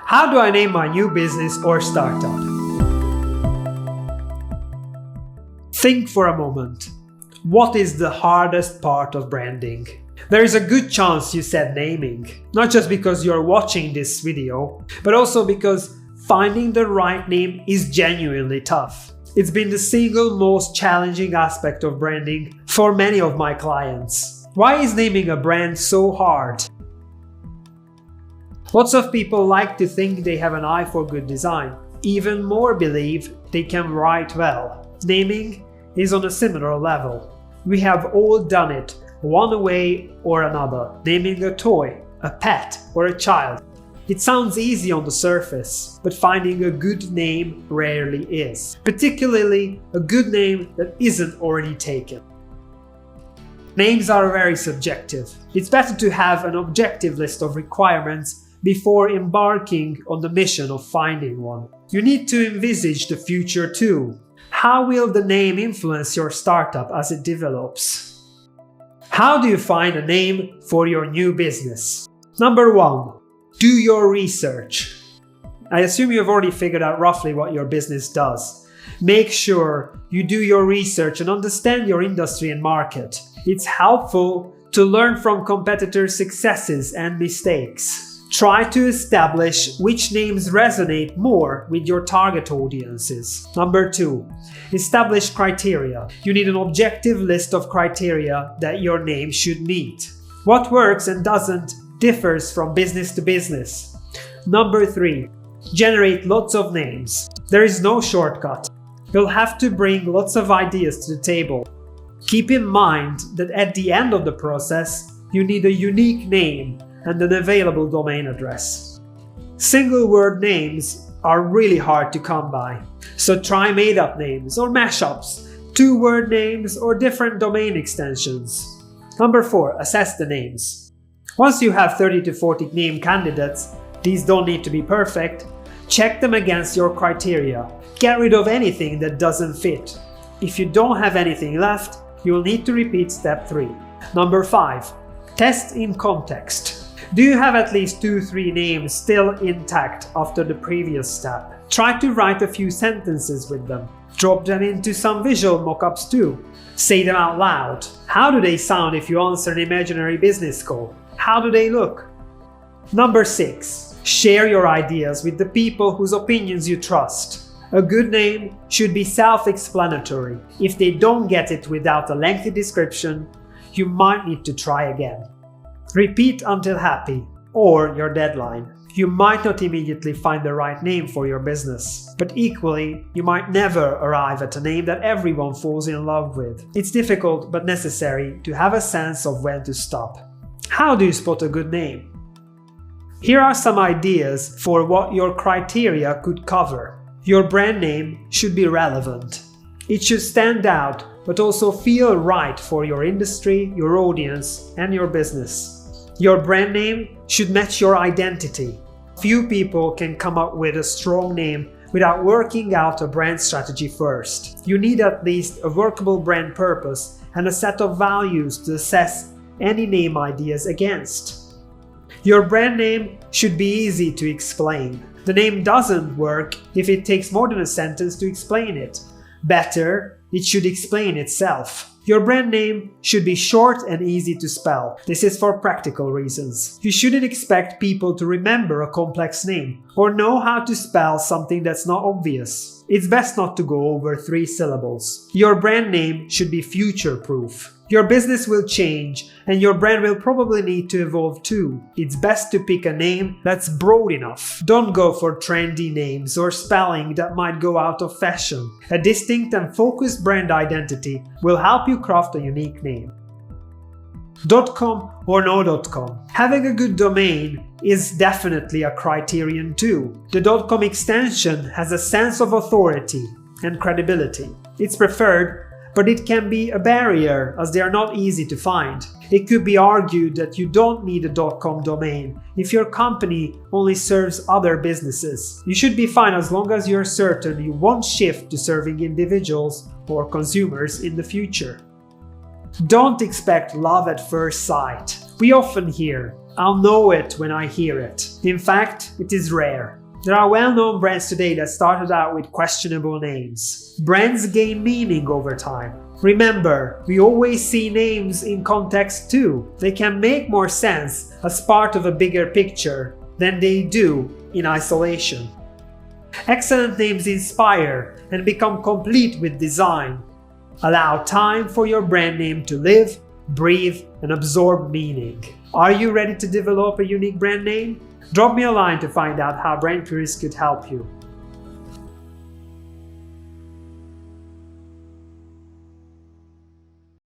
How do I name my new business or startup? Think for a moment. What is the hardest part of branding? There is a good chance you said naming, not just because you're watching this video, but also because finding the right name is genuinely tough. It's been the single most challenging aspect of branding for many of my clients. Why is naming a brand so hard? Lots of people like to think they have an eye for good design. Even more believe they can write well. Naming is on a similar level. We have all done it one way or another, naming a toy, a pet, or a child. It sounds easy on the surface, but finding a good name rarely is. Particularly a good name that isn't already taken. Names are very subjective. It's better to have an objective list of requirements before embarking on the mission of finding one. You need to envisage the future too. How will the name influence your startup as it develops? How do you find a name for your new business? Number 1. Do your research. I assume you've already figured out roughly what your business does. Make sure you do your research and understand your industry and market. It's helpful to learn from competitors' successes and mistakes. Try to establish which names resonate more with your target audiences. Number 2. Establish criteria. You need an objective list of criteria that your name should meet. What works and doesn't differs from business to business. Number 3. Generate lots of names. There is no shortcut. You'll have to bring lots of ideas to the table. Keep in mind that at the end of the process, you need a unique name and an available domain address. Single word names are really hard to come by, so try made-up names or mashups, 2-word names or different domain extensions. Number 4. Assess the names. Once you have 30 to 40 name candidates, these don't need to be perfect, check them against your criteria. Get rid of anything that doesn't fit. If you don't have anything left, you will need to repeat step 3. Number 5. Test in context. Do you have at least 2-3 names still intact after the previous step? Try to write a few sentences with them. Drop them into some visual mockups too. Say them out loud. How do they sound if you answer an imaginary business call? How do they look? Number 6. Share your ideas with the people whose opinions you trust. A good name should be self-explanatory. If they don't get it without a lengthy description, you might need to try again. Repeat until happy, or your deadline. You might not immediately find the right name for your business, but equally, you might never arrive at a name that everyone falls in love with. It's difficult but necessary to have a sense of when to stop. How do you spot a good name? Here are some ideas for what your criteria could cover. Your brand name should be relevant. It should stand out, but also feel right for your industry, your audience, and your business. Your brand name should match your identity. Few people can come up with a strong name without working out a brand strategy first. You need at least a workable brand purpose and a set of values to assess any name ideas against. Your brand name should be easy to explain. The name doesn't work if it takes more than a sentence to explain it. Better, it should explain itself. Your brand name should be short and easy to spell. This is for practical reasons. You shouldn't expect people to remember a complex name or know how to spell something that's not obvious. It's best not to go over 3 syllables. Your brand name should be future-proof. Your business will change and your brand will probably need to evolve too. It's best to pick a name that's broad enough. Don't go for trendy names or spelling that might go out of fashion. A distinct and focused brand identity will help you craft a unique name. .com or no .com. Having a good domain is definitely a criterion too. The .com extension has a sense of authority and credibility. It's preferred, but it can be a barrier as they are not easy to find. It could be argued that you don't need a .com domain if your company only serves other businesses. You should be fine as long as you're certain you won't shift to serving individuals or consumers in the future. Don't expect love at first sight. We often hear, I'll know it when I hear it. In fact, it is rare. There are well-known brands today that started out with questionable names. Brands gain meaning over time. Remember, we always see names in context too. They can make more sense as part of a bigger picture than they do in isolation. Excellent names inspire and become complete with design. Allow time for your brand name to live, breathe, and absorb meaning. Are you ready to develop a unique brand name? Drop me a line to find out how Brand Purist could help you.